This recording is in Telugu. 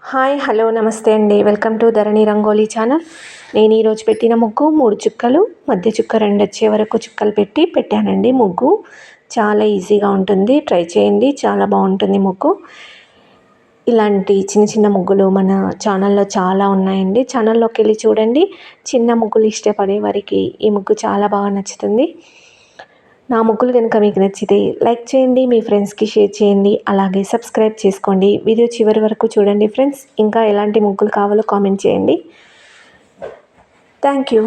హాయ్ హలో నమస్తే అండి. Welcome to Dharani rangoli channel. నేను ఈరోజు పెట్టిన ముగ్గు 3 చుక్కలు, మధ్య చుక్క 2 వచ్చే వరకు చుక్కలు పెట్టానండి. ముగ్గు చాలా ఈజీగా ఉంటుంది, ట్రై చేయండి, చాలా బాగుంటుంది ముగ్గు. ఇలాంటి చిన్న చిన్న ముగ్గులు మన ఛానల్లో చాలా ఉన్నాయండి. ఛానల్లోకి వెళ్ళి చూడండి. చిన్న ముగ్గులు ఇష్టపడే వారికి ఈ ముగ్గు చాలా బాగా నచ్చుతుంది. నా ముగ్గులు కనుక మీకు నచ్చితే లైక్ చేయండి, మీ ఫ్రెండ్స్కి షేర్ చేయండి, అలాగే సబ్స్క్రైబ్ చేసుకోండి. వీడియో చివరి వరకు చూడండి ఫ్రెండ్స్. ఇంకా ఎలాంటి ముగ్గులు కావాలో కామెంట్ చేయండి. Thank you.